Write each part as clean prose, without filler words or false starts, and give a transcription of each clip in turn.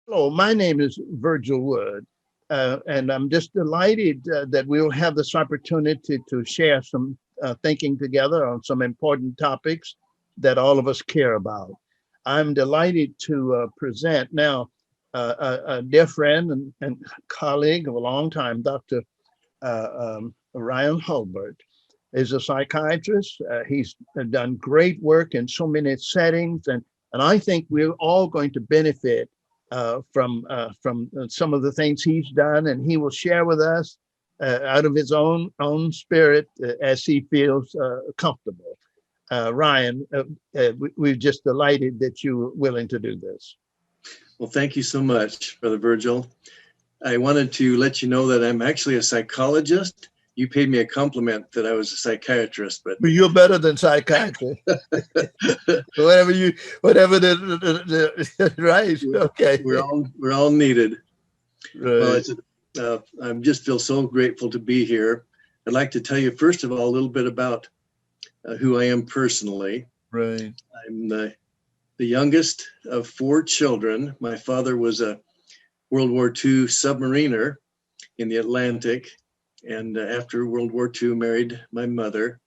Hello, my name is Virgil Wood, and I'm just delighted that we'll have this opportunity to share some thinking together on some important topics that all of us care about. I'm delighted to present now a dear friend and colleague of a long time, Dr. Ryan Hulbert. Is a psychiatrist. He's done great work in so many settings, and I think we're all going to benefit from some of the things he's done, and he will share with us out of his own spirit as he feels comfortable. Ryan, we're just delighted that you were willing to do this. Well, thank you so much, Brother Virgil. I wanted to let you know that I'm actually a psychologist. You paid me a compliment that I was a psychiatrist, but you're better than psychiatry. whatever right? Okay. We're all needed. Right. Well, I just feel so grateful to be here. I'd like to tell you first of all a little bit about who I am personally. Right. I'm the youngest of 4 children. My father was a World War II submariner in the Atlantic, and after World War II married my mother.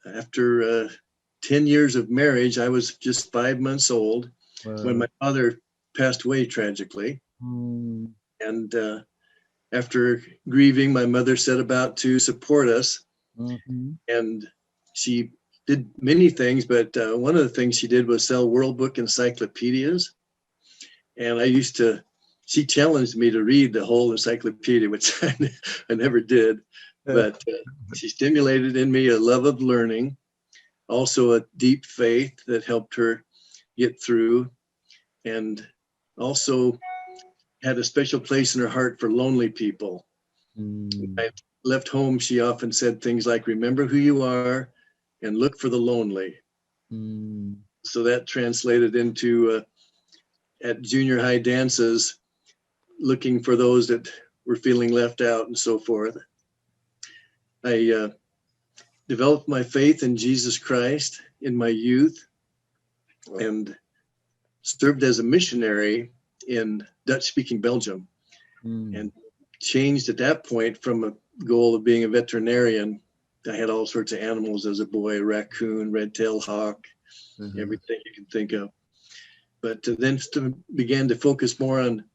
After 10 years of marriage, I was just 5 months old when my father passed away tragically. And after grieving, my mother set about to support us. And she did many things, but one of the things she did was sell World Book encyclopedias. And she challenged me to read the whole encyclopedia, which I never did. But she stimulated in me a love of learning, also a deep faith that helped her get through, and also had a special place in her heart for lonely people. When I left home, she often said things like, remember who you are and look for the lonely. So that translated into at junior high dances, looking for those that were feeling left out and so forth. I developed my faith in Jesus Christ in my youth and served as a missionary in Dutch-speaking Belgium, and changed at that point from a goal of being a veterinarian. I had all sorts of animals as a boy, a raccoon, red-tailed hawk, everything you can think of. But then began to focus more on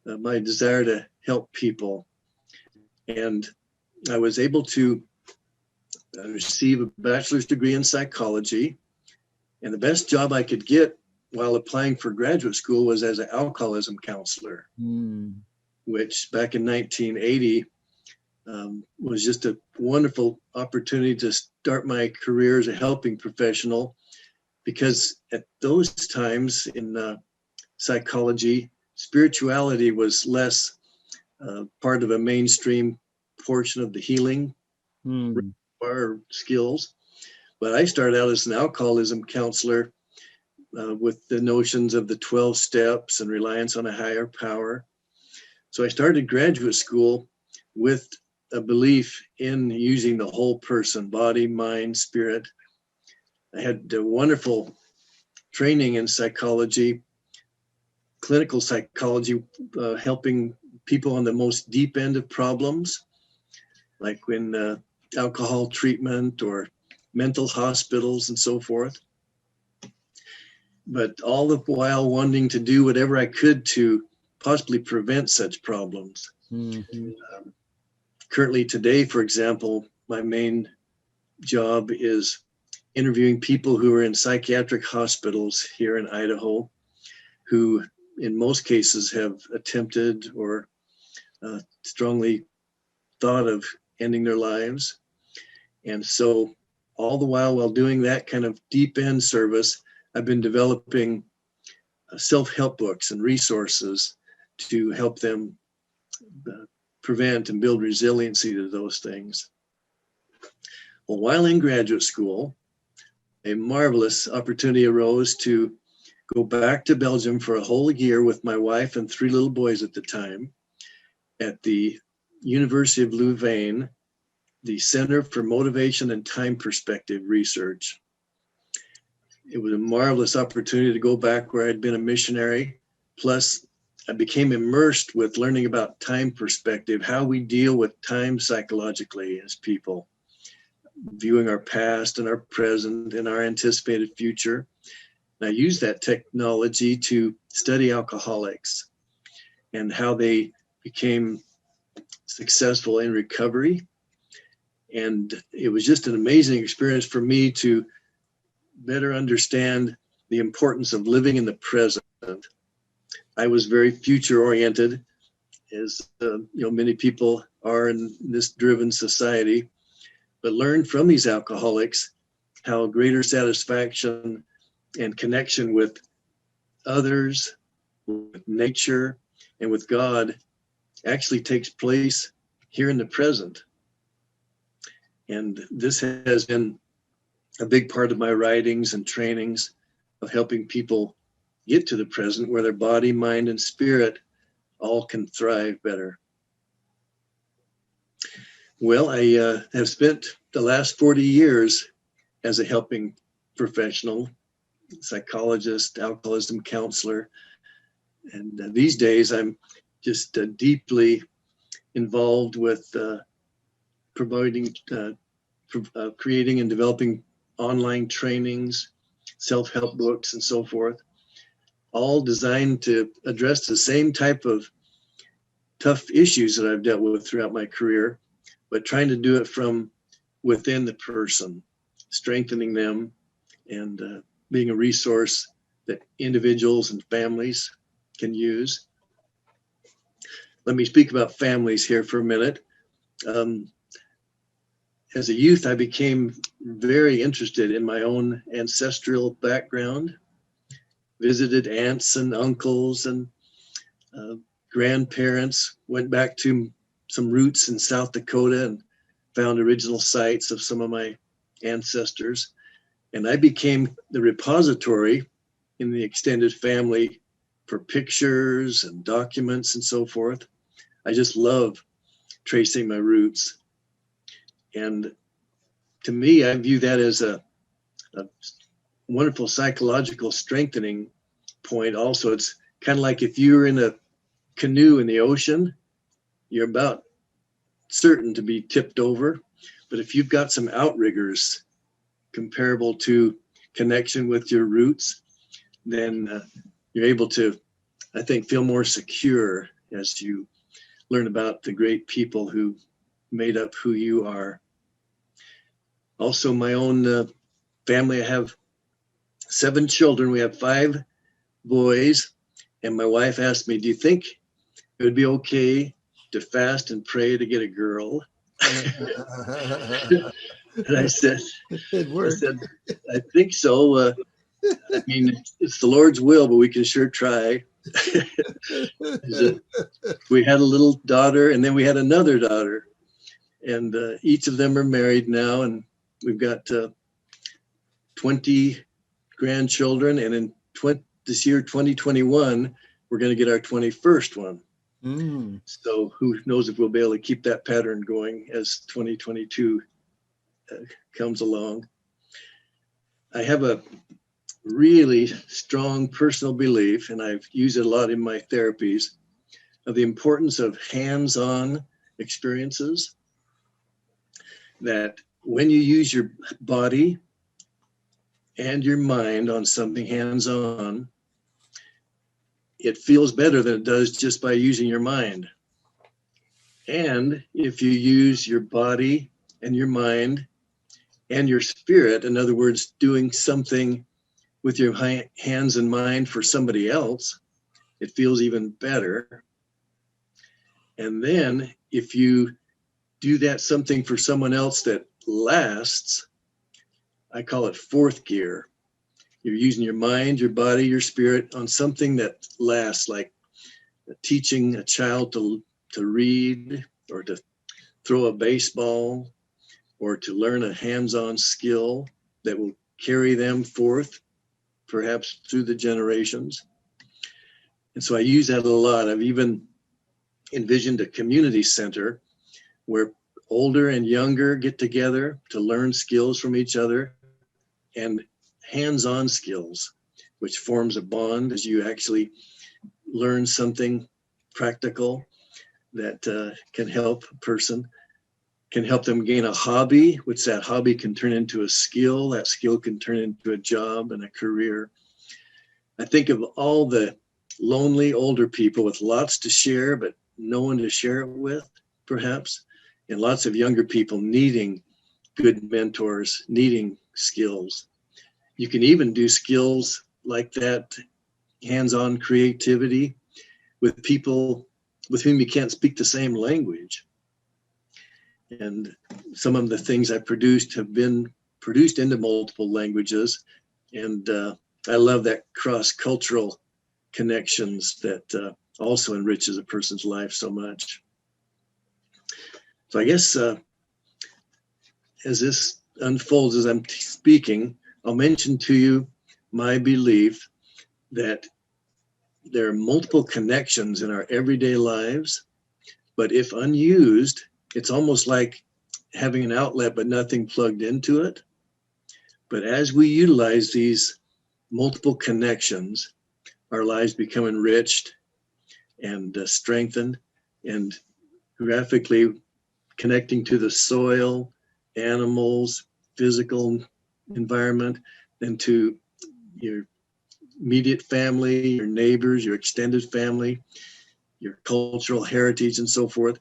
my desire to help people. And I was able to receive a bachelor's degree in psychology. And the best job I could get while applying for graduate school was as an alcoholism counselor, which back in 1980 was just a wonderful opportunity to start my career as a helping professional, because at those times in psychology, spirituality was less part of a mainstream portion of the healing skills. But I started out as an alcoholism counselor with the notions of the 12 steps and reliance on a higher power. So I started graduate school with a belief in using the whole person, body, mind, spirit. I had a wonderful training in psychology, clinical psychology, helping people on the most deep end of problems, like when alcohol treatment or mental hospitals and so forth. But all the while wanting to do whatever I could to possibly prevent such problems. Currently today, for example, my main job is interviewing people who are in psychiatric hospitals here in Idaho, who in most cases have attempted or strongly thought of ending their lives. And so all the while doing that kind of deep end service, I've been developing self-help books and resources to help them prevent and build resiliency to those things. Well, while in graduate school, a marvelous opportunity arose to go back to Belgium for a whole year with my wife and 3 little boys at the time at the University of Louvain, the Center for Motivation and Time Perspective Research. It was a marvelous opportunity to go back where I'd been a missionary, plus I became immersed with learning about time perspective, how we deal with time psychologically as people, viewing our past and our present and our anticipated future. And I use that technology to study alcoholics and how they became successful in recovery. And it was just an amazing experience for me to better understand the importance of living in the present. I was very future oriented, as many people are in this driven society, but learned from these alcoholics how greater satisfaction and connection with others, with nature, and with God actually takes place here in the present. And this has been a big part of my writings and trainings of helping people get to the present where their body, mind, and spirit all can thrive better. Well, I have spent the last 40 years as a helping professional, psychologist, alcoholism counselor. And these days I'm just deeply involved with providing, creating and developing online trainings, self-help books, and so forth, all designed to address the same type of tough issues that I've dealt with throughout my career, but trying to do it from within the person, strengthening them and being a resource that individuals and families can use. Let me speak about families here for a minute. As a youth, I became very interested in my own ancestral background, visited aunts and uncles and grandparents, went back to some roots in South Dakota and found original sites of some of my ancestors. And I became the repository in the extended family for pictures and documents and so forth. I just love tracing my roots. And to me, I view that as a wonderful psychological strengthening point. Also, it's kind of like if you're in a canoe in the ocean, you're about certain to be tipped over. But if you've got some outriggers comparable to connection with your roots, then you're able to, I think, feel more secure as you learn about the great people who made up who you are. Also, my own family, I have 7 children. We have 5 boys. And my wife asked me, do you think it would be okay to fast and pray to get a girl? And I said, I think so. I mean, it's the Lord's will, but we can sure try. We had a little daughter, and then we had another daughter. And each of them are married now, and we've got 20 grandchildren. And in this year, 2021, we're going to get our 21st one. So who knows if we'll be able to keep that pattern going as 2022 comes along. I have a really strong personal belief, and I've used it a lot in my therapies, of the importance of hands-on experiences. That when you use your body and your mind on something hands-on, it feels better than it does just by using your mind. And if you use your body and your mind and your spirit, in other words, doing something with your hands and mind for somebody else, it feels even better. And then if you do that something for someone else that lasts, I call it 4th gear. You're using your mind, your body, your spirit on something that lasts, like teaching a child to read, or to throw a baseball, or to learn a hands-on skill that will carry them forth, perhaps through the generations. And so I use that a lot. I've even envisioned a community center where older and younger get together to learn skills from each other, and hands-on skills, which forms a bond as you actually learn something practical that can help a person, can help them gain a hobby, which that hobby can turn into a skill. That skill can turn into a job and a career. I think of all the lonely older people with lots to share, but no one to share it with, perhaps, and lots of younger people needing good mentors, needing skills. You can even do skills like that, hands-on creativity, with people with whom you can't speak the same language. And some of the things I produced have been produced into multiple languages. And I love that cross-cultural connections that also enriches a person's life so much. So I guess as this unfolds, as I'm speaking, I'll mention to you my belief that there are multiple connections in our everyday lives, but if unused, it's almost like having an outlet but nothing plugged into it. But as we utilize these multiple connections, our lives become enriched and strengthened, and graphically connecting to the soil, animals, physical environment, and to your immediate family, your neighbors, your extended family, your cultural heritage, and so forth,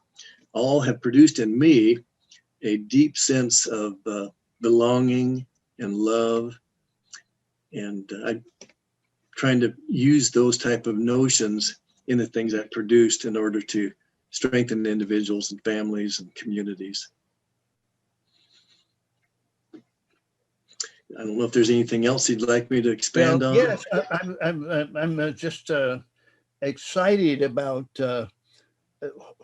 all have produced in me a deep sense of belonging and love. And I'm trying to use those type of notions in the things I've produced in order to strengthen individuals and families and communities. I don't know if there's anything else you'd like me to expand on. Yes, I'm just excited about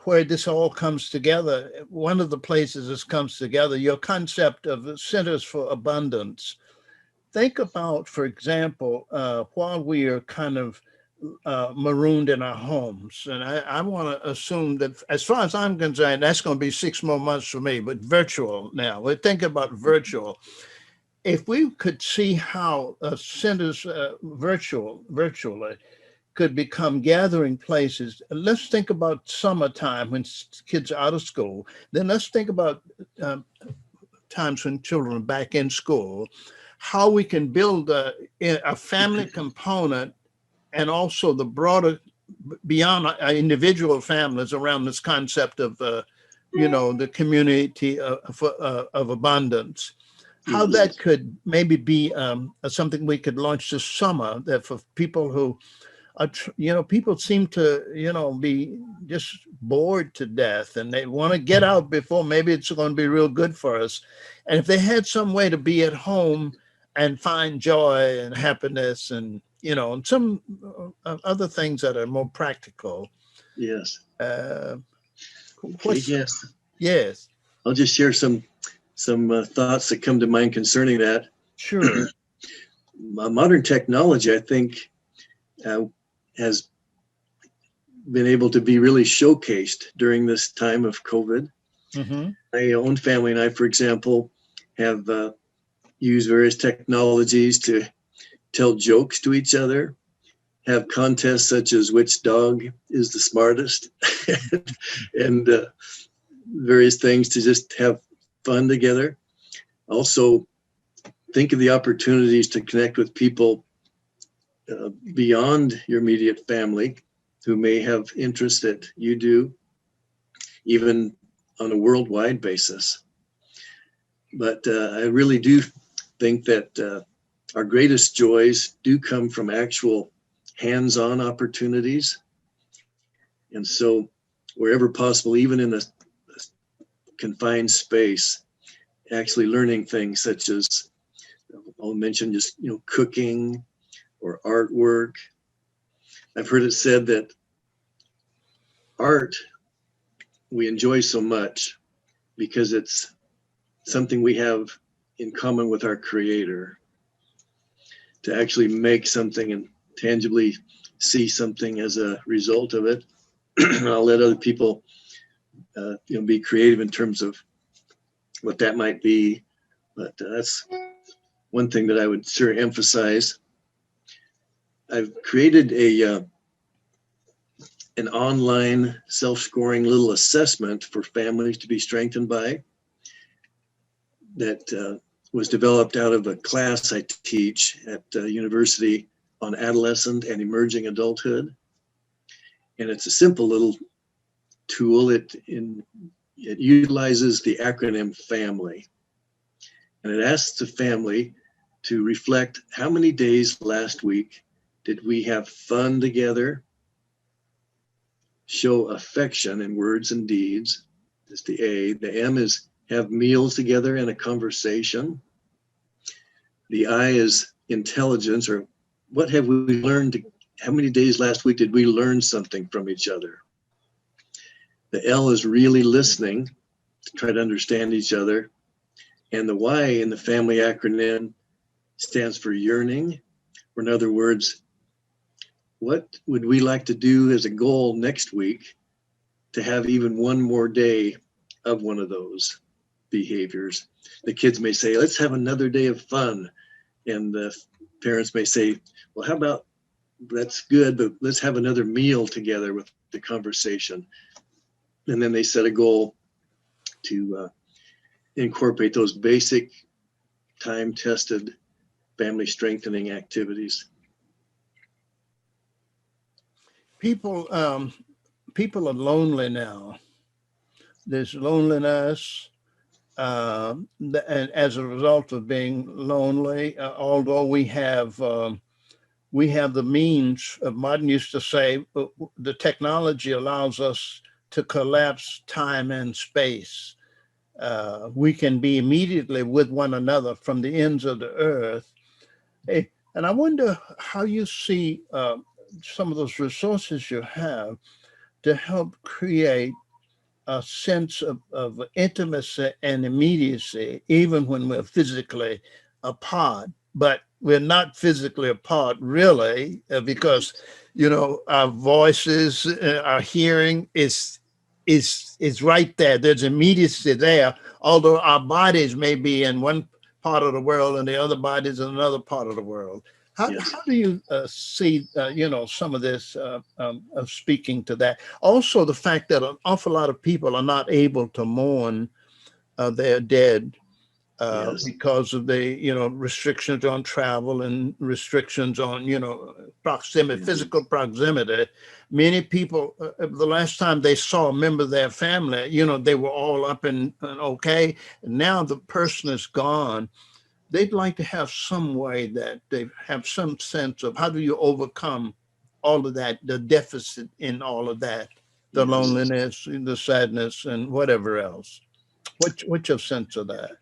where this all comes together. One of the places this comes together, your concept of centers for abundance. Think about, for example, while we are kind of marooned in our homes, and I want to assume that, as far as I'm concerned, that's going to be 6 more months for me, but virtual now. We're thinking about virtual. If we could see how centers virtually could become gathering places. Let's think about summertime when kids are out of school. Then let's think about times when children are back in school, how we can build a family component and also the broader, beyond individual families, around this concept of, the community of abundance. How that could maybe be something we could launch this summer, that for people who people seem to, be just bored to death, and they want to get out before maybe it's going to be real good for us. And if they had some way to be at home and find joy and happiness and, and some other things that are more practical. Yes. Okay, yes. Yes. I'll just share some thoughts that come to mind concerning that. Sure. Modern technology, I think, has been able to be really showcased during this time of COVID. Mm-hmm. My own family and I, for example, have used various technologies to tell jokes to each other, have contests such as which dog is the smartest, and various things to just have fun together. Also, think of the opportunities to connect with people beyond your immediate family who may have interests that you do, even on a worldwide basis. But I really do think that our greatest joys do come from actual hands-on opportunities. And so wherever possible, even in a confined space, actually learning things such as, I'll mention just, cooking or artwork. I've heard it said that art we enjoy so much because it's something we have in common with our Creator. To actually make something and tangibly see something as a result of it. I'll let other people be creative in terms of what that might be, but that's one thing that I would sure emphasize. I've created a an online self-scoring little assessment for families to be strengthened by that was developed out of a class I teach at university on adolescent and emerging adulthood. And it's a simple little tool. It utilizes the acronym FAMILY. And it asks the family to reflect how many days last week did we have fun together, show affection in words and deeds. That's the A. The M is have meals together and a conversation. The I is intelligence, or what have we learned? How many days last week did we learn something from each other? The L is really listening to try to understand each other. And the Y in the family acronym stands for yearning, or in other words, what would we like to do as a goal next week to have even one more day of one of those behaviors? The kids may say, let's have another day of fun. And the parents may say, well, how about, that's good, but let's have another meal together with the conversation. And then they set a goal to incorporate those basic time-tested family strengthening activities. People are lonely now. There's loneliness, and as a result of being lonely, although we have the means. Martin used to say, the technology allows us to collapse time and space. We can be immediately with one another from the ends of the earth. Hey, and I wonder how you see some of those resources you have to help create a sense of intimacy and immediacy, even when we're physically apart. But we're not physically apart, really, because our voices, our hearing is right there. There's immediacy there, although our bodies may be in one part of the world and the other bodies in another part of the world. How do you see, some of this of speaking to that? Also, the fact that an awful lot of people are not able to mourn their dead because of the, restrictions on travel and restrictions on, proximity, physical proximity. Many people, the last time they saw a member of their family, they were all up and okay. And now the person is gone. They'd like to have some way that they have some sense of how do you overcome all of that, the deficit in all of that, the loneliness, the sadness, and whatever else. What's your sense of that?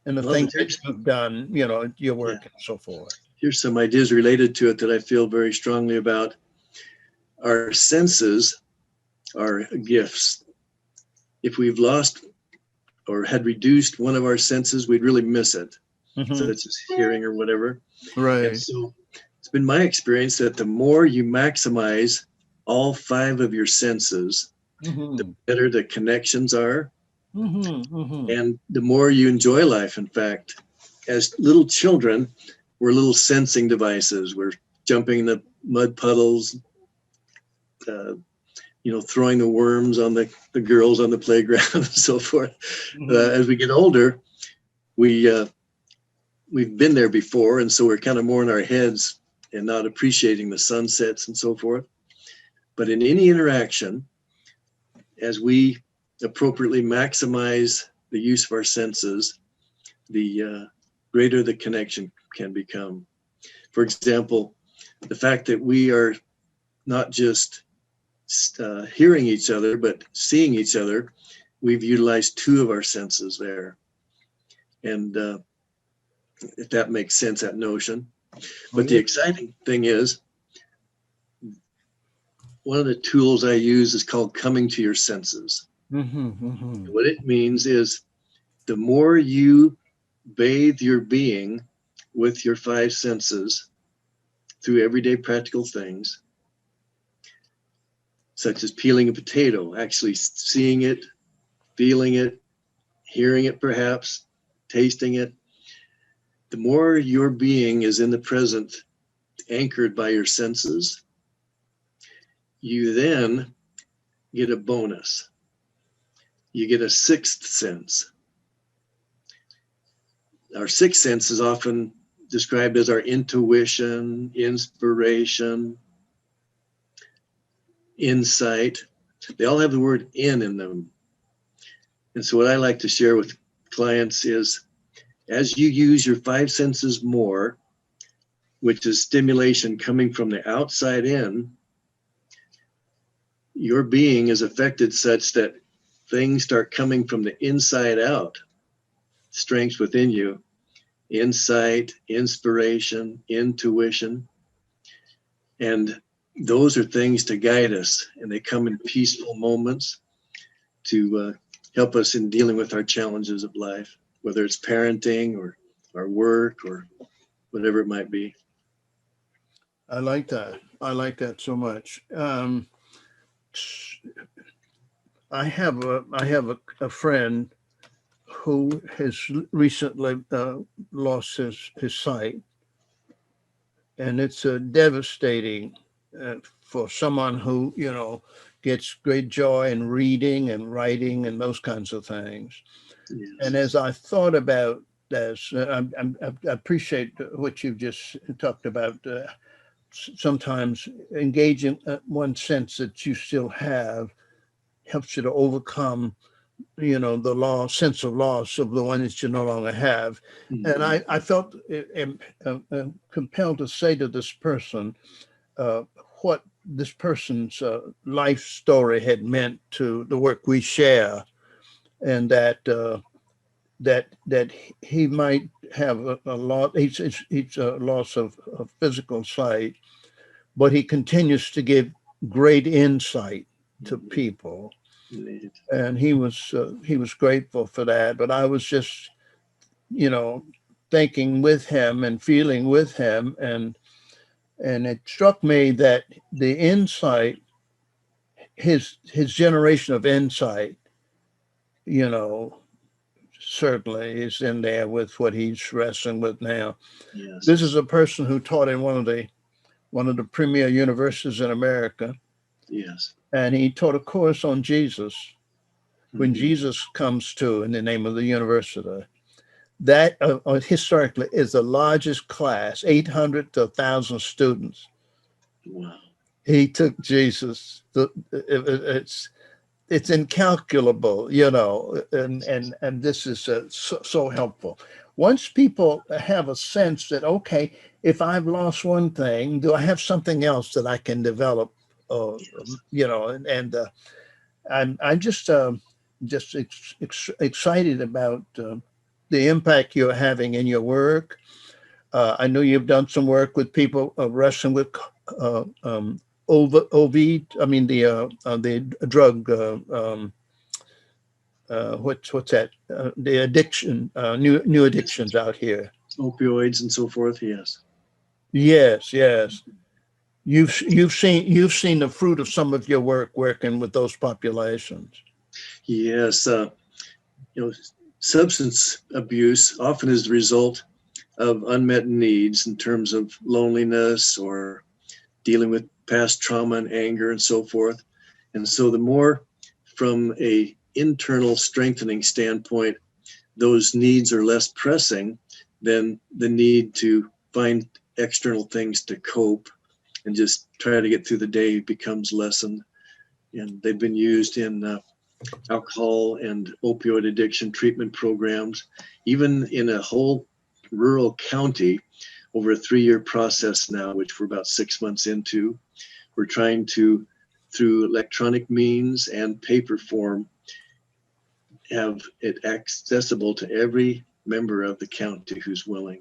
And the things that you've done, your work and so forth. Here's some ideas related to it that I feel very strongly about. Our senses are gifts. If we've lost or had reduced one of our senses, we'd really miss it, such as hearing or whatever. Right. And so it's been my experience that the more you maximize all 5 of your senses, the better the connections are. And the more you enjoy life. In fact, as little children, we're little sensing devices. We're jumping in the mud puddles, throwing the worms on the girls on the playground and so forth. As we get older, we've been there before, and so we're kind of more in our heads and not appreciating the sunsets and so forth. But in any interaction, as we appropriately maximize the use of our senses, the greater the connection can become. For example, the fact that we are not just hearing each other, but seeing each other, we've utilized 2 of our senses there. And if that makes sense, that notion. But the exciting thing is, one of the tools I use is called coming to your senses. What it means is the more you bathe your being with your 5 senses through everyday practical things, such as peeling a potato, actually seeing it, feeling it, hearing it perhaps, tasting it, the more your being is in the present, anchored by your senses, you then get a bonus. You get a sixth sense. Our sixth sense is often described as our intuition, inspiration, insight. They all have the word in them. And so what I like to share with clients is, as you use your five senses more, which is stimulation coming from the outside in, your being is affected such that things start coming from the inside out. Strengths within you, insight, inspiration, intuition. And those are things to guide us, and they come in peaceful moments to help us in dealing with our challenges of life, whether it's parenting or our work or whatever it might be. I like that. I like that so much. I have a friend who has recently lost his sight, and it's devastating for someone who gets great joy in reading and writing and those kinds of things. Yes. And as I thought about this, I appreciate what you've just talked about. Sometimes engaging one sense that you still have helps you to overcome the sense of loss of the one that you no longer have. And I felt compelled to say to this person what this person's life story had meant to the work we share, and that he might have a lot. He's a loss of physical sight, but he continues to give great insight to people. And he was grateful for that. But I was just, thinking with him and feeling with him, and it struck me that the insight, his generation of insight, certainly is in there with what he's wrestling with now. Yes. This is a person who taught in one of the premier universities in America. Yes. And he taught a course on Jesus. When Jesus comes to in the name of the university, that historically is the largest class, 800 to 1,000 students. Wow. He took Jesus. It's incalculable, and this is so helpful. Once people have a sense that, okay, if I've lost one thing, do I have something else that I can develop? I'm just excited about the impact you're having in your work. I know you've done some work with people wrestling with I mean the drug. What's that? The addiction, new addictions out here. Opioids and so forth. Yes. Yes. You've seen the fruit of some of your work working with those populations. Yes. Substance abuse often is the result of unmet needs in terms of loneliness or dealing with past trauma and anger and so forth. And so the more from a internal strengthening standpoint, those needs are less pressing than the need to find external things to cope and just try to get through the day becomes lessened. And they've been used in alcohol and opioid addiction treatment programs, even in a whole rural county over a 3-year process now, which we're about 6 months into. We're trying to, through electronic means and paper form, have it accessible to every member of the county who's willing,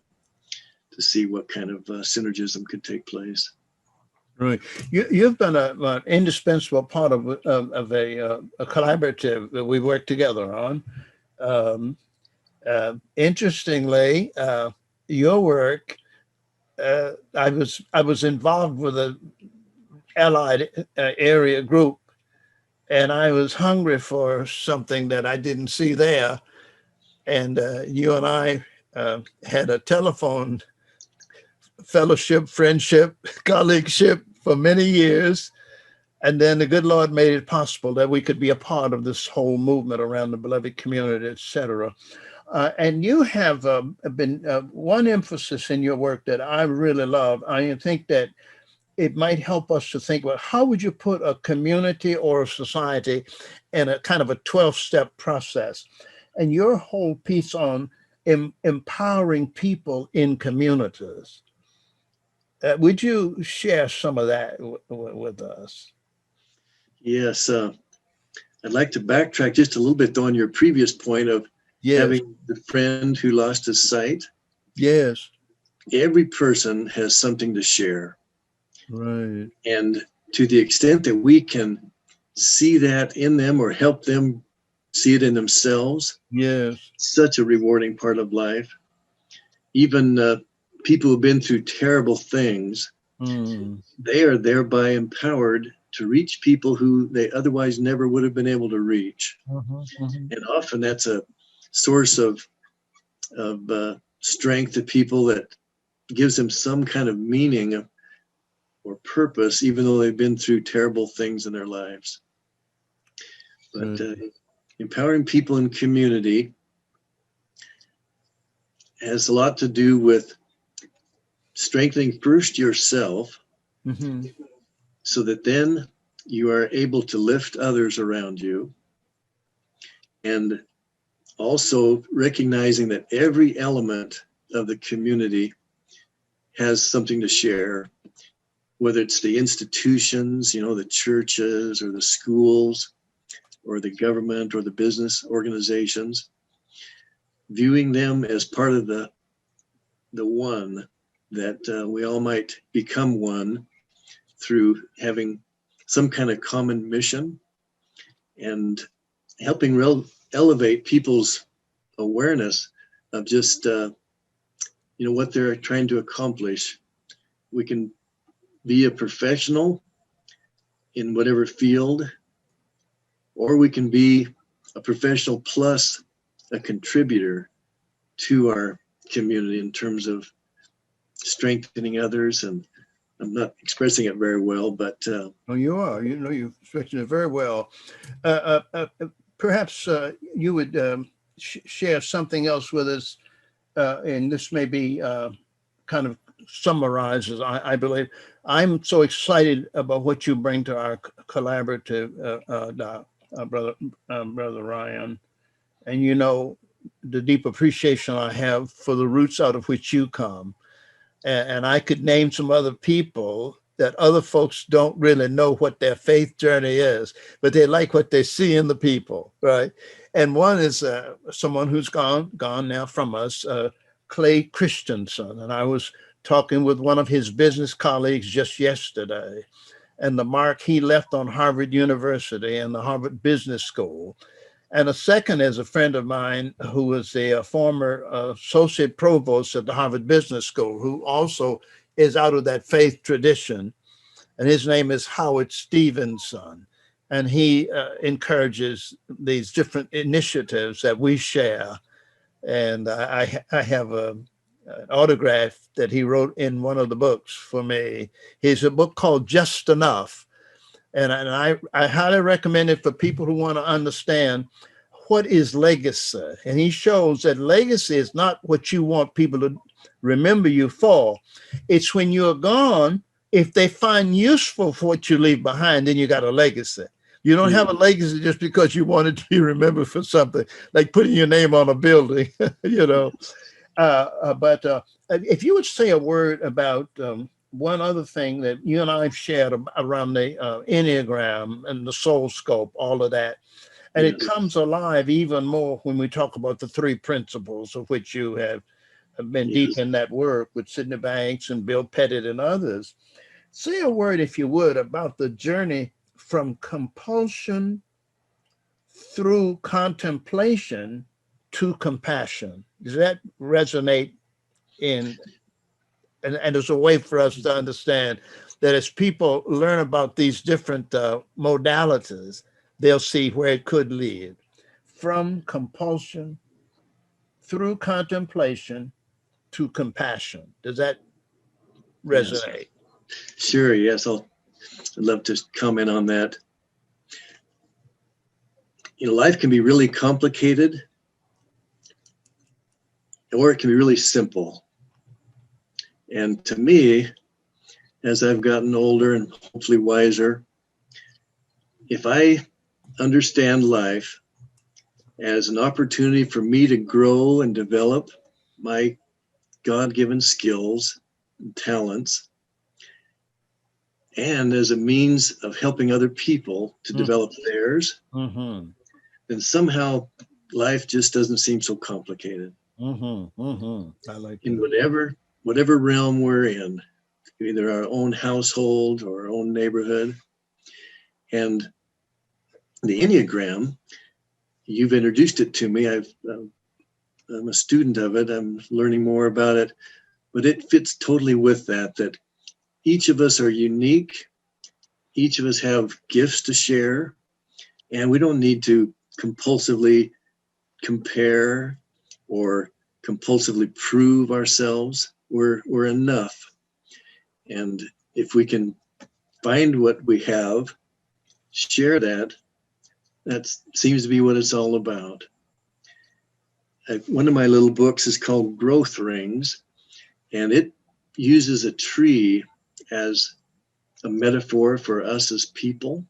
to see what kind of synergism could take place. Right. You've been an indispensable part of a collaborative that we work together on. Interestingly, your work, I was involved with a allied area group, and I was hungry for something that I didn't see there. And you and I had a telephone fellowship, friendship, colleagueship for many years. And then the good Lord made it possible that we could be a part of this whole movement around the beloved community, etc. And you have been one emphasis in your work that I really love. I think that it might help us to think about how would you put a community or a society in a kind of a 12-step process. And your whole piece on empowering people in communities. Would you share some of that with us? Yes, I'd like to backtrack just a little bit on your previous point of Yes, having the friend who lost his sight. yes, Every person has something to share. right. And to the extent that we can see that in them or help them see it in themselves, Yes. such a rewarding part of life. Even people who've been through terrible things, Mm. they are thereby empowered to reach people who they otherwise never would have been able to reach. Mhm, mhm. And often that's a source of strength to people that gives them some kind of meaning or purpose, even though they've been through terrible things in their lives. But Good. empowering people in community has a lot to do with strengthening first yourself Mhm. so that then you are able to lift others around you, and also recognizing that every element of the community has something to share, whether it's the institutions, the churches or the schools or the government or the business organizations, viewing them as part of the one, that we all might become one through having some kind of common mission and helping elevate people's awareness of just what they're trying to accomplish. We can be a professional in whatever field, or we can be a professional plus a contributor to our community in terms of strengthening others. And I'm not expressing it very well, but Oh, you are. You've expressed it very well. Uh, Perhaps you would share something else with us, and this may be kind of summarizes, I believe. I'm so excited about what you bring to our collaborative, brother Ryan, and the deep appreciation I have for the roots out of which you come. And I could name some other people that other folks don't really know what their faith journey is, but they like what they see in the people, right? And one is someone who's gone now from us, Clay Christensen. And I was talking with one of his business colleagues just yesterday, and the mark he left on Harvard University and the Harvard Business School. And a second is a friend of mine who was a former associate provost at the Harvard Business School, who also is out of that faith tradition. And his name is Howard Stevenson. And he encourages these different initiatives that we share. And I have an autograph that he wrote in one of the books for me. He's a book called Just Enough. And I highly recommend it for people who want to understand what is legacy. And he shows that legacy is not what you want people to remember you for. It's when you're gone, if they find useful for what you leave behind, then you got a legacy. You don't have a legacy just because you wanted to be remembered for something, like putting your name on a building, you know. But if you would say a word about one other thing that you and I have shared around the Enneagram and the soul scope, all of that. And it comes alive even more when we talk about the three principles of which you have been deep in that work with Sidney Banks and Bill Pettit and others. Say a word, if you would, about the journey from compulsion through contemplation to compassion. Does that resonate in and there's a way for us to understand that as people learn about these different modalities, they'll see where it could lead from compulsion through contemplation to compassion. Does that yes, resonate? sure, yes. I'll I'd love to comment on that. Life can be really complicated, or it can be really simple. And to me, as I've gotten older and hopefully wiser, if I understand life as an opportunity for me to grow and develop my God-given skills and talents, and as a means of helping other people to develop theirs, then somehow life just doesn't seem so complicated. I like In that. whatever realm we're in, either our own household or our own neighborhood. And the Enneagram, you've introduced it to me. I'm a student of it. I'm learning more about it, but it fits totally with that each of us are unique. Each of us have gifts to share, and we don't need to compulsively compare or compulsively prove ourselves. We're enough. And if we can find what we have, share that, that seems to be what it's all about. One of my little books is called Growth Rings, and it uses a tree as a metaphor for us as people.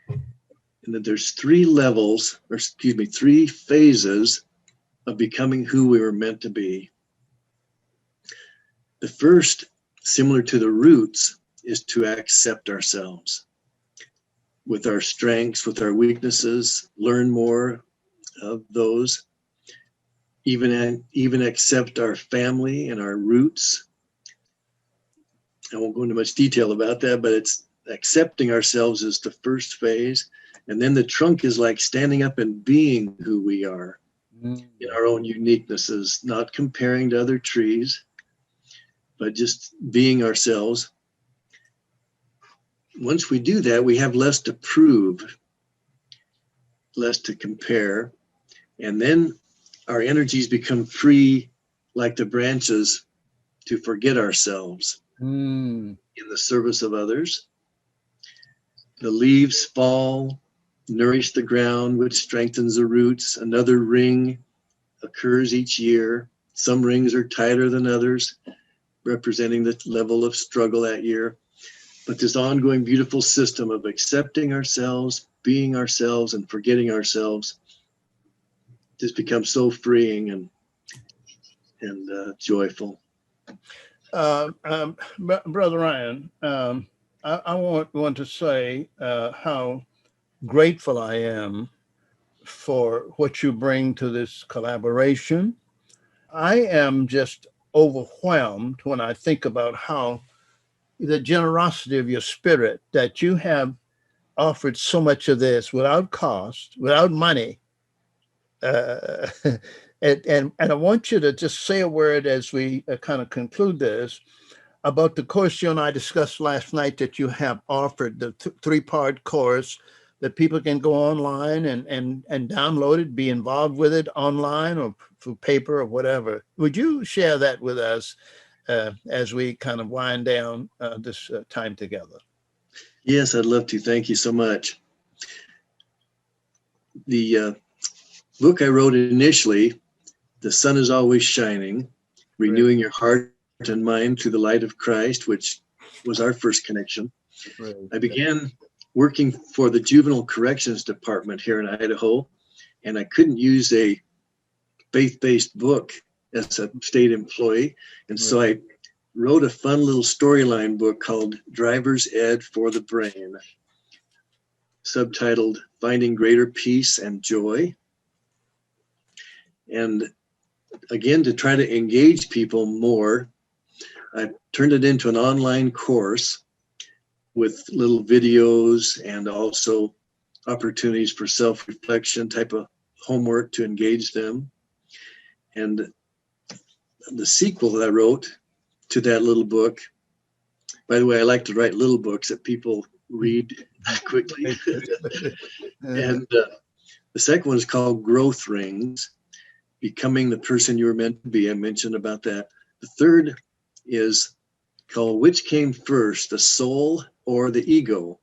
And that there's three phases of becoming who we were meant to be. The first, similar to the roots, is to accept ourselves with our strengths, with our weaknesses, learn more of those, even accept our family and our roots. I won't go into much detail about that, but it's accepting ourselves is the first phase. And then the trunk is like standing up and being who we are in our own uniquenesses, not comparing to other trees, but just being ourselves. Once we do that, we have less to prove, less to compare, and then our energies become free, like the branches, to forget ourselves in the service of others. The leaves fall, nourish the ground, which strengthens the roots. Another ring occurs each year. Some rings are tighter than others, representing the level of struggle that year. But this ongoing beautiful system of accepting ourselves, being ourselves, and forgetting ourselves just becomes so freeing and joyful. Brother Ryan, I want to say how grateful I am for what you bring to this collaboration. I am just overwhelmed when I think about how the generosity of your spirit that you have offered so much of this without cost, without money. Uh, and I want you to just say a word as we kind of conclude this about the course you and I discussed last night that you have offered, the three-part course that people can go online and download it, be involved with it online or through paper or whatever. Would you share that with us as we kind of wind down this time together? Yes, I'd love to. Thank you so much. The book I wrote initially, The Sun is Always Shining, Renewing Your Heart and Mind through the Light of Christ, which was our first connection. Right. I began working for the Juvenile Corrections Department here in Idaho, and I couldn't use a faith-based book as a state employee. And so I wrote a fun little storyline book called Driver's Ed for the Brain, subtitled Finding Greater Peace and Joy. And again, to try to engage people more, I turned it into an online course with little videos and also opportunities for self-reflection, type of homework to engage them. And the sequel that I wrote to that little book, by the way, I like to write little books that people read quickly. And the second one is called Growth Rings, Becoming the Person You Were Meant to Be. I mentioned about that. The third is called Which Came First, the Soul or the ego.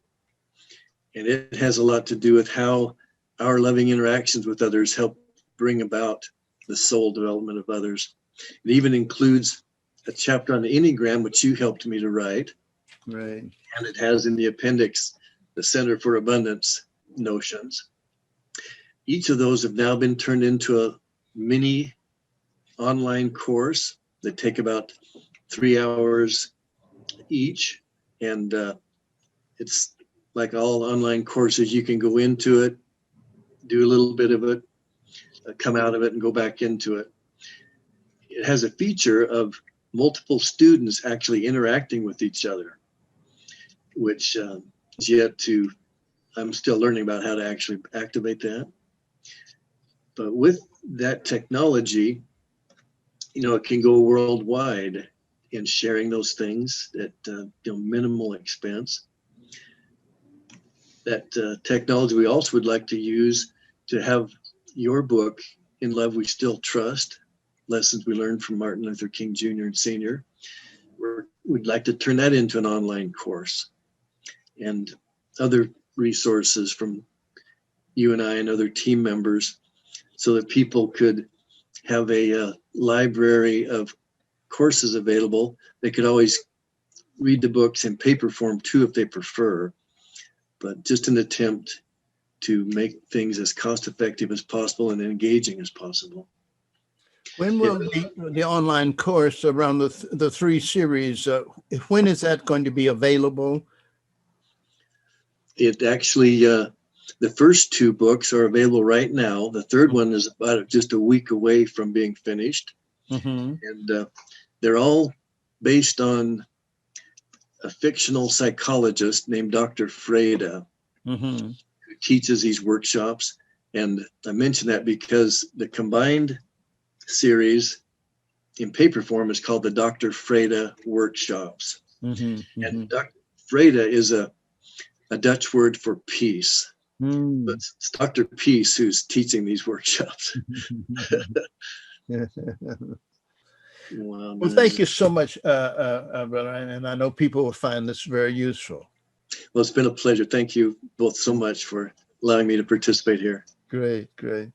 And it has a lot to do with how our loving interactions with others help bring about the soul development of others. It even includes a chapter on the Enneagram, which you helped me to write. Right. And it has in the appendix the Center for Abundance notions. Each of those have now been turned into a mini online course that take about 3 hours each. And it's like all online courses, you can go into it, do a little bit of it, come out of it and go back into it. It has a feature of multiple students actually interacting with each other, which is yet to, I'm still learning about how to actually activate that. But with that technology, it can go worldwide in sharing those things at minimal expense. That technology we also would like to use to have your book, In Love We Still Trust, Lessons We Learned from Martin Luther King Jr. and Sr. We'd like to turn that into an online course, and other resources from you and I and other team members, so that people could have a library of courses available. They could always read the books in paper form too if they prefer, but just an attempt to make things as cost effective as possible and engaging as possible. When will the online course around the 3 series, when is that going to be available? It actually, the first 2 books are available right now. The third one is about just a week away from being finished. Mm-hmm. And they're all based on a fictional psychologist named Dr. Freda, Mm-hmm. who teaches these workshops. And I mention that because the combined series in paper form is called the Dr. Freda workshops. Mm-hmm. Mm-hmm. And Dr. Freda is a Dutch word for peace. Mm. But it's Dr. Peace who's teaching these workshops. Well, thank you so much, Brother, and I know people will find this very useful. Well, it's been a pleasure. Thank you both so much for allowing me to participate here. Great, great.